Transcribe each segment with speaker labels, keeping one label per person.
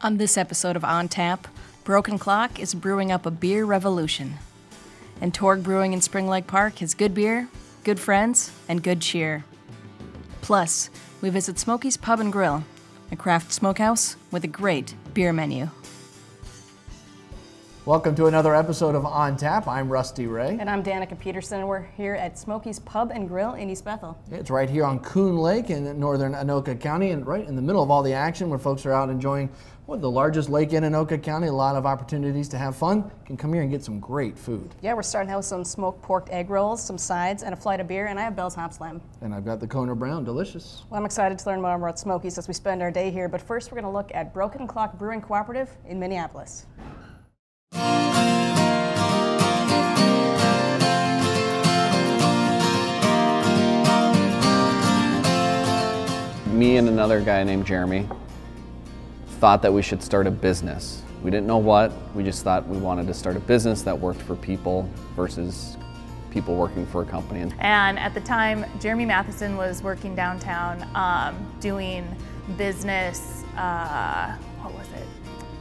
Speaker 1: On this episode of On Tap, Broken Clock is brewing up a beer revolution. And Torg Brewing in Spring Lake Park has good beer, good friends, and good cheer. Plus, we visit Smokey's Pub and Grill, a craft smokehouse with a great beer menu.
Speaker 2: Welcome to another episode of On Tap. I'm Rusty Ray.
Speaker 1: And I'm Danika Peterson, and we're here at Smokey's Pub and Grill in East Bethel.
Speaker 2: It's right here on Coon Lake in northern Anoka County, and right in the middle of all the action where folks are out enjoying the largest lake in Anoka County. A lot of opportunities to have fun. You can come here and get some great food.
Speaker 1: Yeah, we're starting out with some smoked pork egg rolls, some sides, and a flight of beer, and I have Bell's Hop Slam.
Speaker 2: And I've got the Kona Brown, delicious.
Speaker 1: Well, I'm excited to learn more about Smokey's as we spend our day here, but first we're going to look at Broken Clock Brewing Cooperative in Minneapolis.
Speaker 3: Me and another guy named Jeremy thought that we should start a business. We didn't know what, we just thought we wanted to start a business that worked for people versus people working for a company.
Speaker 4: And at the time, Jeremy Matheson was working downtown doing business,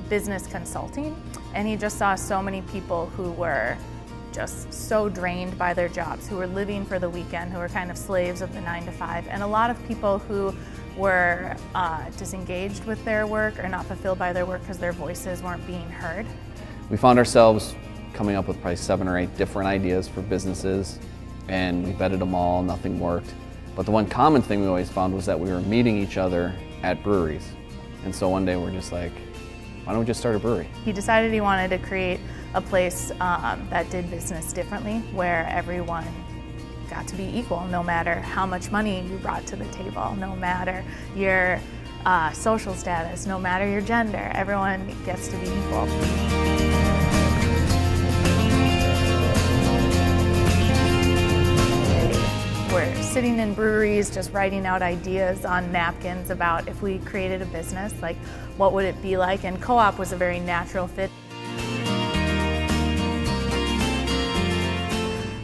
Speaker 4: business consulting. And he just saw so many people who were just so drained by their jobs, who were living for the weekend, who were kind of slaves of the 9 to 5, and a lot of people who were disengaged with their work or not fulfilled by their work because their voices weren't being heard.
Speaker 3: We found ourselves coming up with probably 7 or 8 different ideas for businesses, and we vetted them all, nothing worked. But the one common thing we always found was that we were meeting each other at breweries. And so one day we're just like, why don't we just start a brewery? He decided he wanted to create a place that did business differently, where everyone got to be equal, no matter how much money you brought to the table, no matter your social status, no matter your gender, everyone gets to be equal. We're sitting in breweries just writing out ideas on napkins about if we created a business, like what would it be like, and co-op was a very natural fit.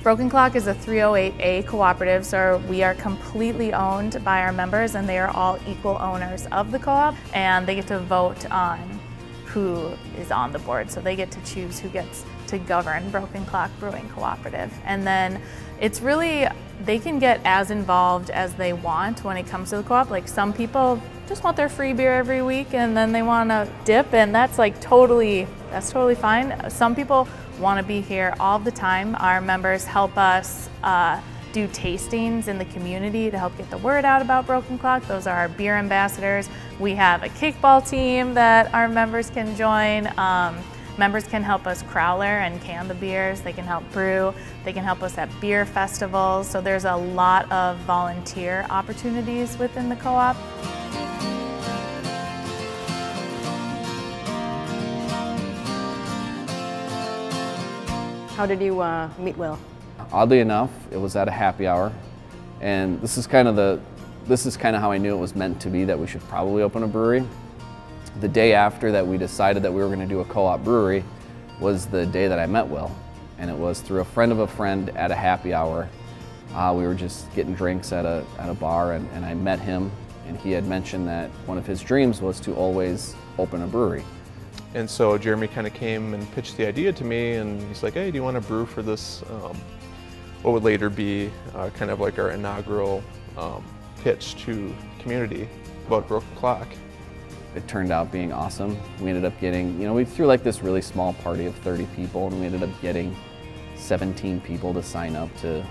Speaker 3: Broken Clock is a 308A cooperative, so we are completely owned by our members, and they are all equal owners of the co-op, and they get to vote on who is on the board, so they get to choose who gets to govern Broken Clock Brewing Cooperative. And then it's really, they can get as involved as they want when it comes to the co-op. Like, some people just want their free beer every week and then they want to dip, and that's totally fine. Some people want to be here all the time. Our members help us do tastings in the community to help get the word out about Broken Clock. Those are our beer ambassadors. We have a kickball team that our members can join. Members can help us crowler and can the beers. They can help brew. They can help us at beer festivals. So there's a lot of volunteer opportunities within the co-op.
Speaker 1: How did you meet Will?
Speaker 3: Oddly enough, it was at a happy hour, and this is kind of how I knew it was meant to be, that we should probably open a brewery. The day after that we decided that we were going to do a co-op brewery was the day that I met Will, and it was through a friend of a friend at a happy hour. We were just getting drinks at a bar, and I met him, and he had mentioned that one of his dreams was to always open a brewery.
Speaker 5: And so Jeremy kind of came and pitched the idea to me, and he's like, hey, do you want to brew for this, what would later be kind of like our inaugural pitch to the community about Broken Clock.
Speaker 3: It turned out being awesome. We ended up getting, we threw like this really small party of 30 people, and we ended up getting 17 people to sign up to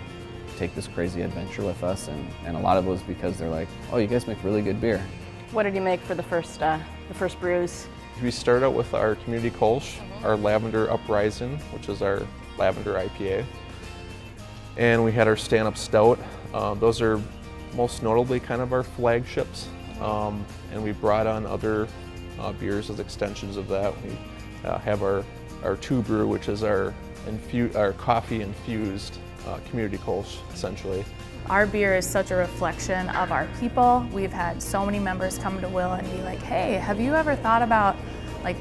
Speaker 3: take this crazy adventure with us, and a lot of it was because they're like, oh, you guys make really good beer.
Speaker 1: What did you make for the first brews?
Speaker 5: We started out with our community Kolsch, our Lavender Uprising, which is our lavender IPA. And we had our stand-up stout. Those are most notably kind of our flagships. And we brought on other beers as extensions of that. We have our two brew, which is our coffee-infused community Kolsch, essentially.
Speaker 4: Our beer is such a reflection of our people. We've had so many members come to Will and be like, hey, have you ever thought about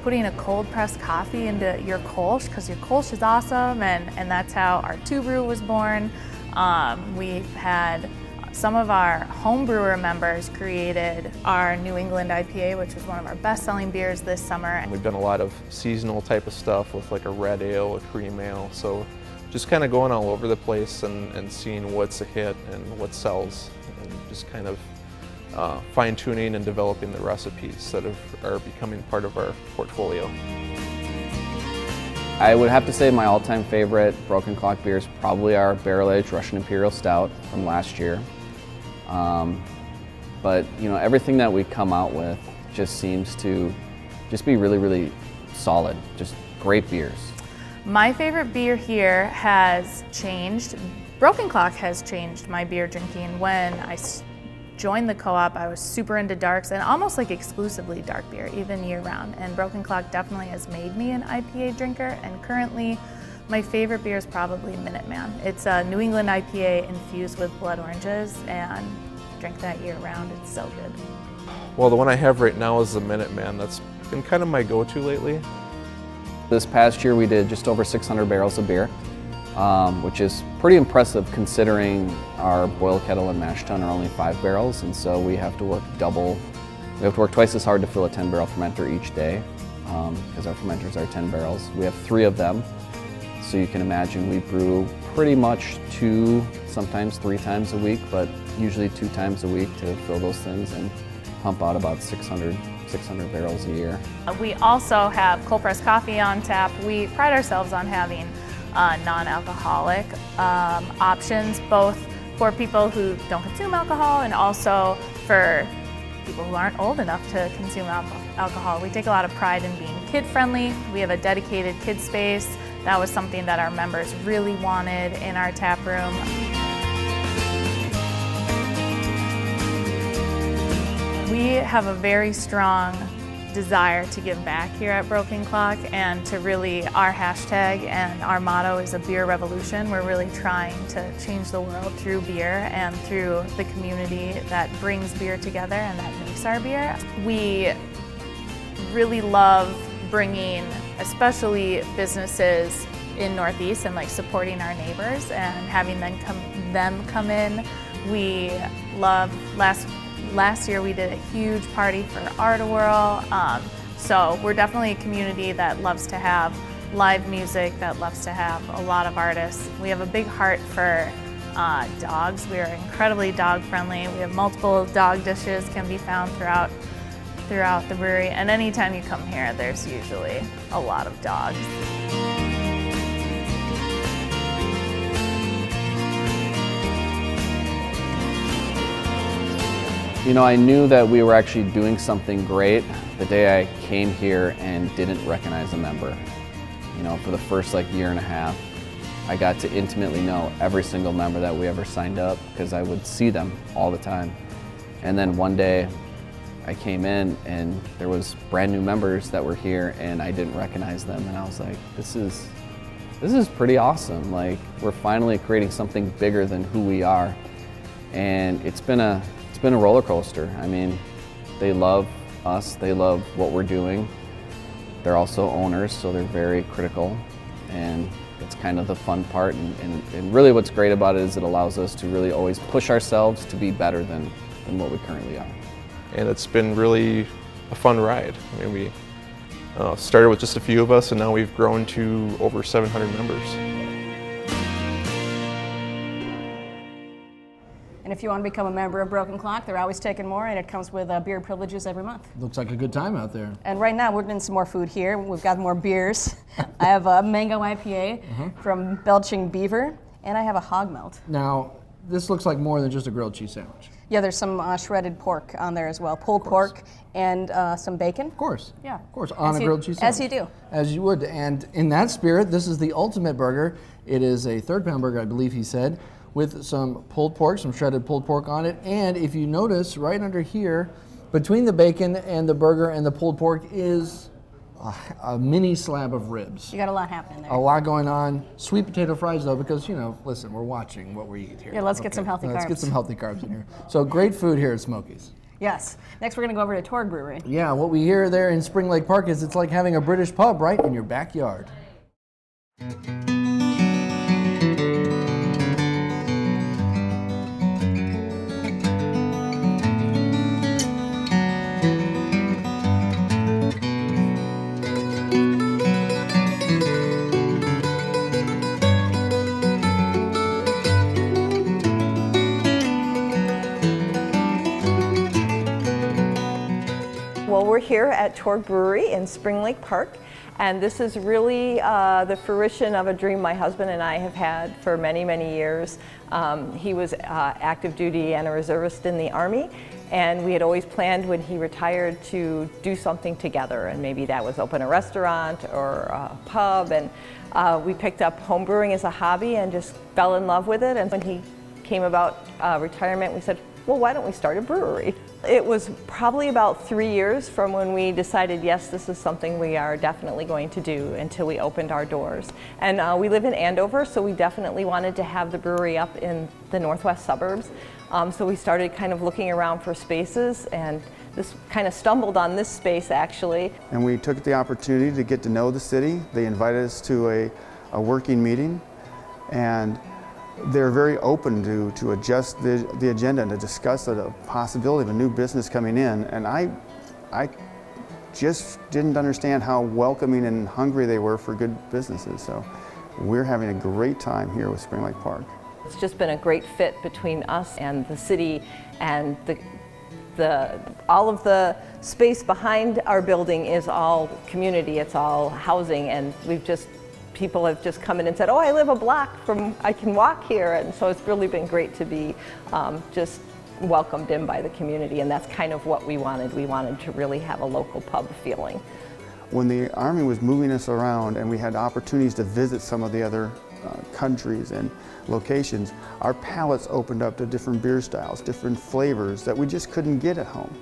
Speaker 4: putting a cold pressed coffee into your Kolsch? Because your Kolsch is awesome, and that's how our 2 Brew was born. We've had
Speaker 3: Some of our home brewer members created our New England IPA, which was one of our best-selling beers this summer.
Speaker 5: We've done a lot of seasonal type of stuff with like a red ale, a cream ale, so just kind of going all over the place and seeing what's a hit and what sells, and just kind of fine-tuning and developing the recipes that are becoming part of our portfolio.
Speaker 6: I would have to say my all-time favorite Broken Clock beer is probably our barrel-aged Russian Imperial Stout from last year. But you know, everything that we come out with just seems to just be really, really solid, just great beers.
Speaker 3: My favorite beer here has changed. Broken Clock has changed my beer drinking. When I joined the co-op, I was super into darks and almost like exclusively dark beer, even year-round. And Broken Clock definitely has made me an IPA drinker. And currently, my favorite beer is probably Minuteman. It's a New England IPA infused with blood oranges, and drink that year-round. It's so good.
Speaker 5: Well, the one I have right now is the Minuteman. That's been kind of my go-to lately.
Speaker 6: This past year, we did just over 600 barrels of beer, which is pretty impressive considering our boil kettle and mash tun are only 5 barrels, and so we have to work double. We have to work twice as hard to fill a 10-barrel fermenter each day, because our fermenters are 10 barrels. We have 3 of them, so you can imagine we brew pretty much 2, sometimes 3 times a week, but usually 2 times a week to fill those things and pump out about 600 barrels a year.
Speaker 3: We also have cold pressed coffee on tap. We pride ourselves on having non-alcoholic options, both for people who don't consume alcohol and also for people who aren't old enough to consume alcohol. We take a lot of pride in being kid-friendly. We have a dedicated kid space. That was something that our members really wanted in our tap room. We have a very strong desire to give back here at Broken Clock, and to really, our hashtag and our motto is a beer revolution. We're really trying to change the world through beer and through the community that brings beer together and that makes our beer. We really love bringing, especially businesses in Northeast, and like supporting our neighbors and having them come in. We love, last year we did a huge party for Art-A-Whirl, so we're definitely a community that loves to have live music, that loves to have a lot of artists. We have a big heart for dogs. We are incredibly dog friendly. We have multiple dog dishes can be found throughout the brewery, and anytime you come here there's usually a lot of dogs.
Speaker 6: You know, I knew that we were actually doing something great the day I came here and didn't recognize a member. You know, for the first year and a half, I got to intimately know every single member that we ever signed up because I would see them all the time. And then one day I came in and there was brand new members that were here and I didn't recognize them, and I was like, this is pretty awesome. Like, we're finally creating something bigger than who we are. And it's been a roller coaster. I mean, they love us, they love what we're doing. They're also owners, so they're very critical, and it's kind of the fun part. And really what's great about it is it allows us to really always push ourselves to be better than what we currently are.
Speaker 5: And it's been really a fun ride. I mean, we started with just a few of us, and now we've grown to over 700 members.
Speaker 1: And if you want to become a member of Broken Clock, they're always taking more, and it comes with beer privileges every month.
Speaker 2: Looks like a good time out there.
Speaker 1: And right now, we're getting some more food here. We've got more beers. I have a mango IPA from Belching Beaver, and I have a hog melt.
Speaker 2: Now, this looks like more than just a grilled cheese sandwich.
Speaker 1: Yeah, there's some shredded pork on there as well, pulled pork and some bacon.
Speaker 2: Of course.
Speaker 1: Yeah.
Speaker 2: Of course, on a grilled cheese sandwich.
Speaker 1: As you do.
Speaker 2: As you would. And in that spirit, this is the ultimate burger. It is a 3rd-pound burger, I believe he said, with some pulled pork, some shredded pulled pork on it. And if you notice, right under here, between the bacon and the burger and the pulled pork is a mini slab of ribs.
Speaker 1: You got a lot happening there.
Speaker 2: A lot going on. Sweet potato fries, though, because, you know, listen, we're watching what we eat here.
Speaker 1: Yeah, let's get some healthy carbs.
Speaker 2: Let's get some healthy carbs in here. So great food here at Smokey's.
Speaker 1: Yes. Next, we're going to go over to Torg Brewery.
Speaker 2: Yeah, what we hear there in Spring Lake Park is it's like having a British pub right in your backyard.
Speaker 7: Well, we're here at Torg Brewery in Spring Lake Park, and this is really the fruition of a dream my husband and I have had for many, many years. He was active duty and a reservist in the Army, and we had always planned when he retired to do something together, and maybe that was open a restaurant or a pub, and we picked up home brewing as a hobby and just fell in love with it. And when he came about retirement, we said, well, why don't we start a brewery? It was probably about 3 years from when we decided, yes, this is something we are definitely going to do, until we opened our doors. And we live in Andover, so we definitely wanted to have the brewery up in the northwest suburbs. So we started kind of looking around for spaces, and this kind of stumbled on this space actually.
Speaker 8: And we took the opportunity to get to know the city. They invited us to a working meeting, and they're very open to adjust the agenda and to discuss the possibility of a new business coming in. And I just didn't understand how welcoming and hungry they were for good businesses. So we're having a great time here with Spring Lake Park.
Speaker 7: It's just been a great fit between us and the city, and all of the space behind our building is all community, it's all housing, and people have just come in and said, oh, I live a block from, I can walk here. And so it's really been great to be just welcomed in by the community, and that's kind of what we wanted. We wanted to really have a local pub feeling.
Speaker 8: When the Army was moving us around and we had opportunities to visit some of the other countries and locations, our palates opened up to different beer styles, different flavors that we just couldn't get at home.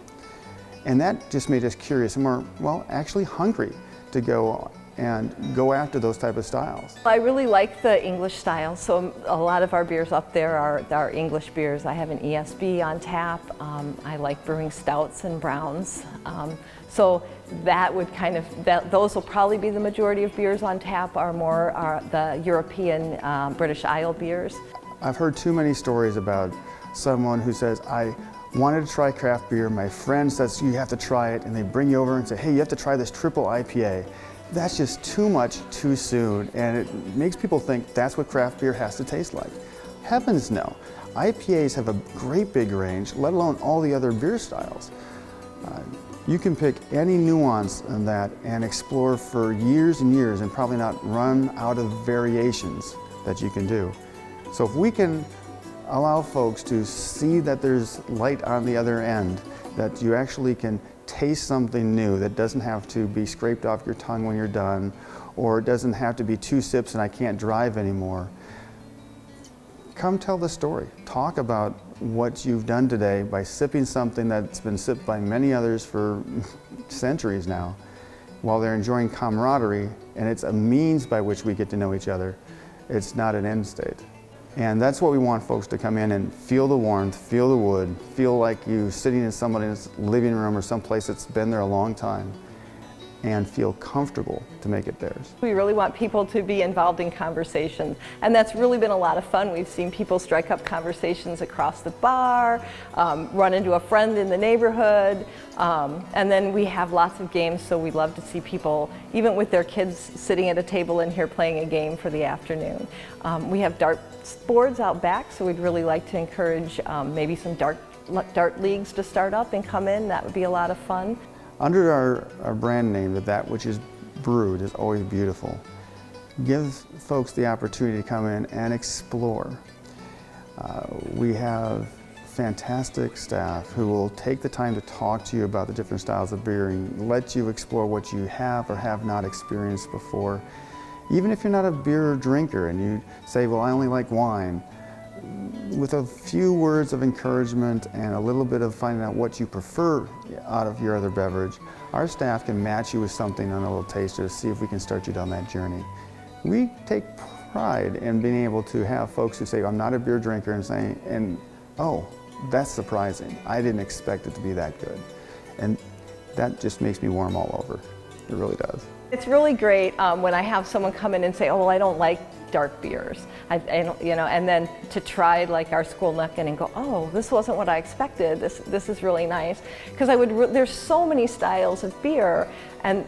Speaker 8: And that just made us curious and more, well, actually hungry to go after those type of styles.
Speaker 7: I really like the English style, so a lot of our beers up there are English beers. I have an ESB on tap. I like brewing stouts and browns. So that would those will probably be the majority of beers on tap, are the European British Isle beers.
Speaker 8: I've heard too many stories about someone who says, I wanted to try craft beer, my friend says you have to try it, and they bring you over and say, hey, you have to try this triple IPA. That's just too much too soon, and it makes people think that's what craft beer has to taste like. Heavens no. IPAs have a great big range, let alone all the other beer styles. You can pick any nuance in that and explore for years and years and probably not run out of variations that you can do. So if we can allow folks to see that there's light on the other end, that you actually can taste something new that doesn't have to be scraped off your tongue when you're done, or it doesn't have to be 2 sips and I can't drive anymore. Come tell the story. Talk about what you've done today by sipping something that's been sipped by many others for centuries now, while they're enjoying camaraderie, and it's a means by which we get to know each other. It's not an end state. And that's what we want folks to come in and feel the warmth, feel the wood, feel like you're sitting in somebody's living room or someplace that's been there a long time, and feel comfortable to make it theirs.
Speaker 7: We really want people to be involved in conversations, and that's really been a lot of fun. We've seen people strike up conversations across the bar, run into a friend in the neighborhood, and then we have lots of games, so we love to see people, even with their kids, sitting at a table in here playing a game for the afternoon. We have dart boards out back, so we'd really like to encourage maybe some dart leagues to start up and come in. That would be a lot of fun.
Speaker 8: Under our brand name, that which is brewed is always beautiful. Give folks the opportunity to come in and explore. We have fantastic staff who will take the time to talk to you about the different styles of brewing, let you explore what you have or have not experienced before. Even if you're not a beer drinker and you say, well, I only like wine, with a few words of encouragement and a little bit of finding out what you prefer out of your other beverage, our staff can match you with something on a little taster to see if we can start you down that journey. We take pride in being able to have folks who say, I'm not a beer drinker, and saying, oh, that's surprising. I didn't expect it to be that good. And that just makes me warm all over. It really does.
Speaker 7: It's really great when I have someone come in and say, oh, well, I don't like dark beers. And then to try like our School Neckin and go, oh, this wasn't what I expected. This is really nice. Because there's so many styles of beer, and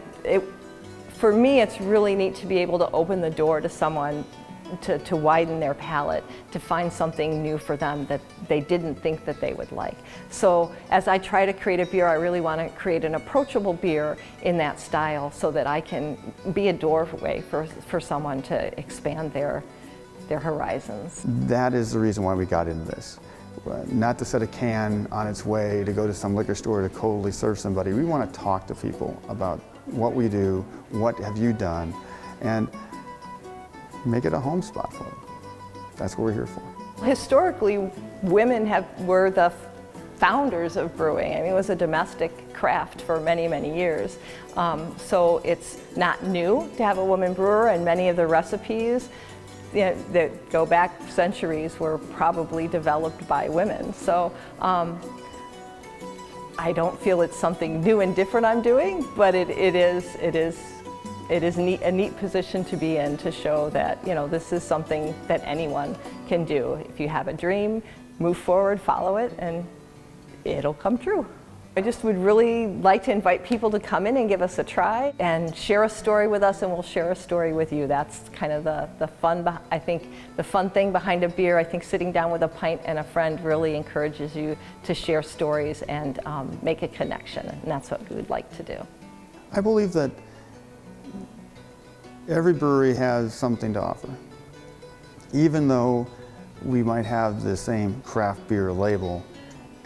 Speaker 7: for me, it's really neat to be able to open the door to someone to widen their palate, to find something new for them that they didn't think that they would like. So as I try to create a beer, I really want to create an approachable beer in that style so that I can be a doorway for someone to expand their horizons.
Speaker 8: That is the reason why we got into this. Not to set a can on its way to go to some liquor store to coldly serve somebody. We want to talk to people about what we do, what have you done, and make it a home spot for them. That's what we're here for.
Speaker 7: Historically, women were the founders of brewing. I mean, it was a domestic craft for many, many years. So it's not new to have a woman brewer, and many of the recipes that go back centuries were probably developed by women. So I don't feel it's something new and different I'm doing, but it is a neat position to be in, to show that, you know, this is something that anyone can do. If you have a dream, move forward, follow it, and it'll come true. I just would really like to invite people to come in and give us a try and share a story with us, and we'll share a story with you. That's kind of the fun, I think, the fun thing behind a beer. I think sitting down with a pint and a friend really encourages you to share stories and make a connection, and that's what we would like to do.
Speaker 8: I believe that every brewery has something to offer. Even though we might have the same craft beer label,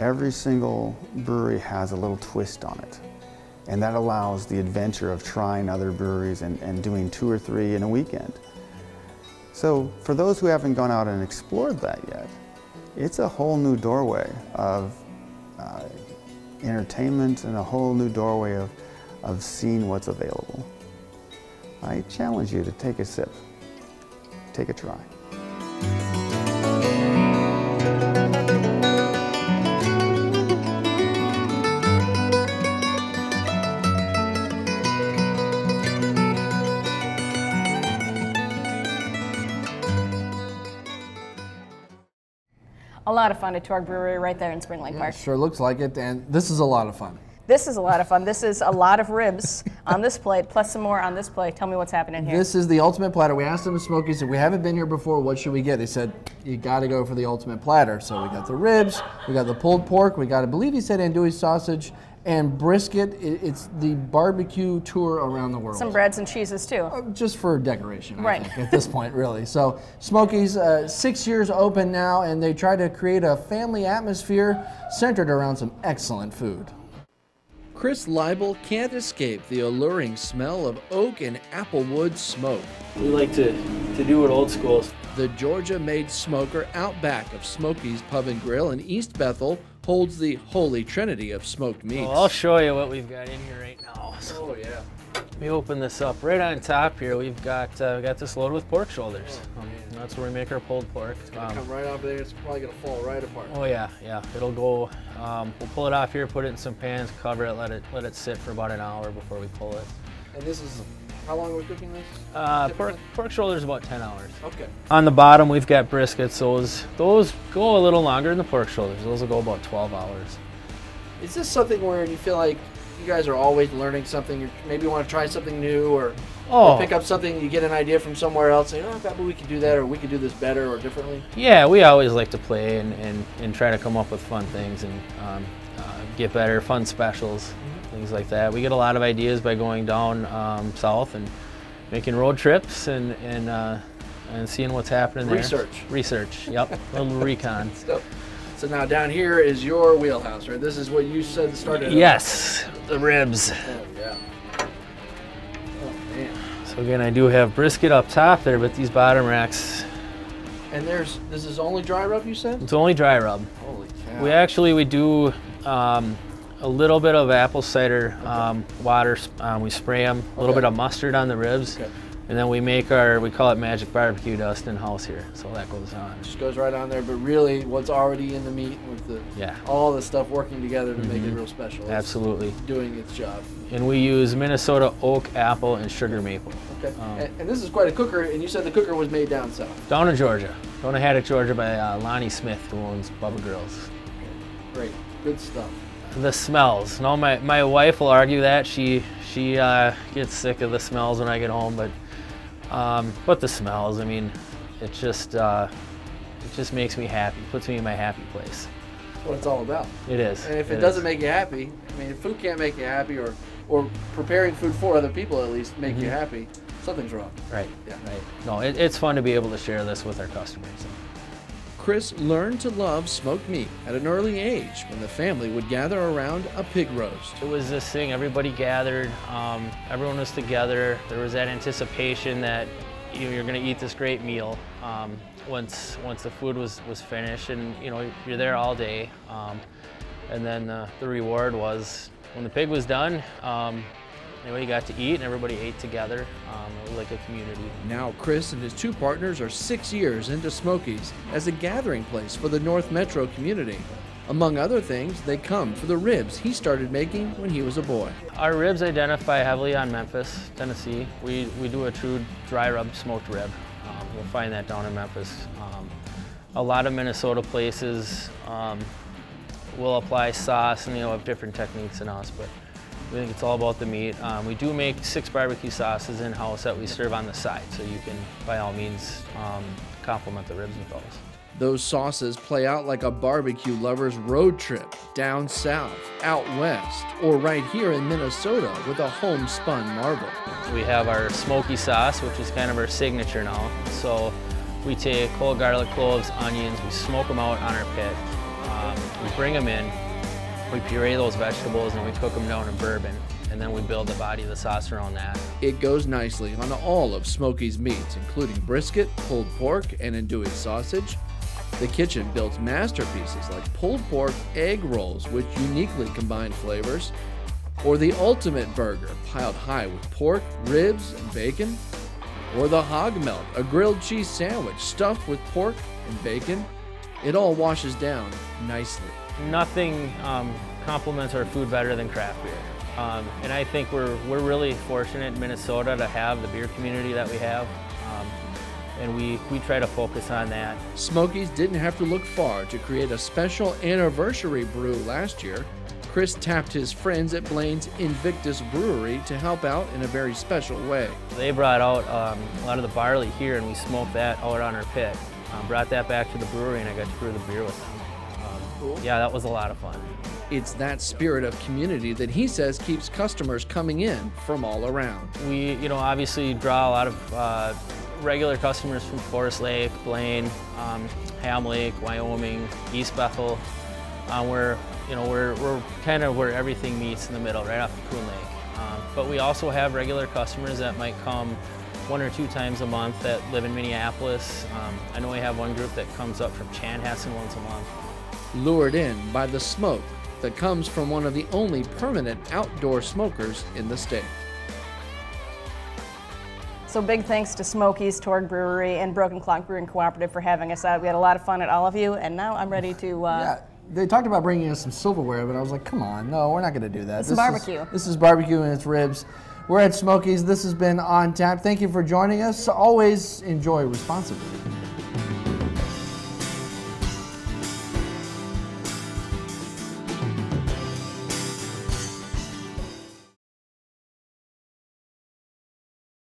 Speaker 8: every single brewery has a little twist on it. And that allows the adventure of trying other breweries and doing 2 or 3 in a weekend. So for those who haven't gone out and explored that yet, it's a whole new doorway of entertainment and a whole new doorway of seeing what's available. I challenge you to take a sip, take a try.
Speaker 1: A lot of fun at Torg Brewery right there in Spring Lake Park.
Speaker 2: Sure looks like it, and this is a lot of fun.
Speaker 1: This is a lot of fun. This is a lot of ribs on this plate, plus some more on this plate. Tell me what's happening here.
Speaker 2: This is the ultimate platter. We asked them at Smokey's if we haven't been here before, what should we get? They said, you got to go for the ultimate platter. So we got the ribs, we got the pulled pork, we got, I believe he said andouille sausage, and brisket. It's the barbecue tour around the world.
Speaker 1: Some breads and cheeses too.
Speaker 2: Just for decoration,
Speaker 1: right.
Speaker 2: I think, at this point, really. So Smokey's 6 years open now, and they try to create a family atmosphere centered around some excellent food. Chris Leibel can't escape the alluring smell of oak and applewood smoke.
Speaker 9: We like to do it old school.
Speaker 2: The Georgia-made smoker out back of Smokey's Pub and Grill in East Bethel holds the holy trinity of smoked meats.
Speaker 9: Well, I'll show you what we've got in here right now.
Speaker 2: Oh yeah.
Speaker 9: Let me open this up. Right on top here, we've got this loaded with pork shoulders. That's where we make our pulled pork.
Speaker 2: It's gonna come right off there. It's probably gonna fall right apart.
Speaker 9: Oh yeah, yeah. It'll go. We'll pull it off here, put it in some pans, cover it, let it sit for about an hour before we pull it.
Speaker 2: And this is, how long are we cooking this?
Speaker 9: Pork shoulders about 10 hours.
Speaker 2: Okay.
Speaker 9: On the bottom, we've got briskets. Those go a little longer than the pork shoulders. Those will go about 12 hours.
Speaker 2: Is this something where you feel like you guys are always learning something? You maybe want to try something new, or pick up something, you get an idea from somewhere else, say, oh, maybe we could do that, or we could do this better or differently?
Speaker 9: Yeah, we always like to play and try to come up with fun things and get better, fun specials, things like that. We get a lot of ideas by going down south and making road trips and seeing what's happening there. Research, yep, a little recon.
Speaker 2: So now down here is your wheelhouse, right? This is what you said started.
Speaker 9: Yes, the ribs.
Speaker 2: Oh, yeah. Oh, man.
Speaker 9: So again, I do have brisket up top there, but these bottom racks.
Speaker 2: And this is only dry rub, you said?
Speaker 9: It's only dry rub.
Speaker 2: Holy cow.
Speaker 9: We do a little bit of apple cider water. We spray them, a little bit of mustard on the ribs.
Speaker 2: Okay.
Speaker 9: And then we call it magic barbecue dust in-house here, so that goes on.
Speaker 2: Just goes right on there, but really what's already in the meat with all the stuff working together to make it real special.
Speaker 9: Absolutely.
Speaker 2: It's doing its job.
Speaker 9: And we use Minnesota oak, apple, and sugar maple.
Speaker 2: Okay, and this is quite a cooker, and you said the cooker was made down south.
Speaker 9: Down in Georgia. Down in Haddock, Georgia by Lonnie Smith, who owns Bubba Grills.
Speaker 2: Great, good stuff.
Speaker 9: The smells. No, my wife will argue that. She gets sick of the smells when I get home, but the smells, I mean, It just makes me happy, puts me in my happy place.
Speaker 2: That's what it's all about.
Speaker 9: It is.
Speaker 2: And if it doesn't make you happy, I mean, if food can't make you happy, or preparing food for other people at least make you happy, something's wrong.
Speaker 9: Right.
Speaker 2: Yeah.
Speaker 9: Right. No, it's fun to be able to share this with our customers.
Speaker 2: Chris learned to love smoked meat at an early age when the family would gather around a pig roast.
Speaker 9: It was this thing, everybody gathered, everyone was together. There was that anticipation that you're going to eat this great meal once the food was finished, and you're there all day. And then the reward was when the pig was done, you got to eat and everybody ate together. It was like a community.
Speaker 2: Now Chris and his two partners are 6 years into Smokey's as a gathering place for the North Metro community. Among other things, they come for the ribs he started making when he was a boy.
Speaker 9: Our ribs identify heavily on Memphis, Tennessee. We do a true dry rub smoked rib. You'll find that down in Memphis. A lot of Minnesota places will apply sauce, and have different techniques than us, but we think it's all about the meat. We do make 6 barbecue sauces in-house that we serve on the side, so you can, by all means, complement the ribs with those. Those sauces play out like a barbecue lover's road trip down south, out west, or right here in Minnesota with a homespun marvel. We have our Smokey sauce, which is kind of our signature now. So we take whole garlic, cloves, onions, we smoke them out on our pit. We bring them in, we puree those vegetables, and we cook them down in bourbon, and then we build the body of the sauce around that. It goes nicely on all of Smokey's meats, including brisket, pulled pork, and andouille sausage. The kitchen builds masterpieces like pulled pork egg rolls, which uniquely combine flavors, or the ultimate burger piled high with pork, ribs, and bacon, or the hog melt, a grilled cheese sandwich stuffed with pork and bacon. It all washes down nicely. Nothing complements our food better than craft beer. And I think we're really fortunate in Minnesota to have the beer community that we have. And we try to focus on that. Smokey's didn't have to look far to create a special anniversary brew last year. Chris tapped his friends at Blaine's Invictus Brewery to help out in a very special way. They brought out a lot of the barley here, and we smoked that out on our pit. Brought that back to the brewery, and I got to brew the beer with them. Cool. Yeah, that was a lot of fun. It's that spirit of community that he says keeps customers coming in from all around. We, obviously draw a lot of regular customers from Forest Lake, Blaine, Ham Lake, Wyoming, East Bethel. We're kind of where everything meets in the middle, right off of Coon Lake. But we also have regular customers that might come 1 or 2 times a month that live in Minneapolis. I know we have one group that comes up from Chanhassen once a month. Lured in by the smoke that comes from one of the only permanent outdoor smokers in the state.
Speaker 1: So big thanks to Smokey's, Torg Brewery, and Broken Clock Brewing Cooperative for having us out. We had a lot of fun at all of you, and now I'm ready to...
Speaker 2: Yeah, they talked about bringing us some silverware, but I was like, come on, no, we're not going to do that.
Speaker 1: This is barbecue.
Speaker 2: This is barbecue and it's ribs. We're at Smokey's. This has been On Tap. Thank you for joining us. Always enjoy responsibly.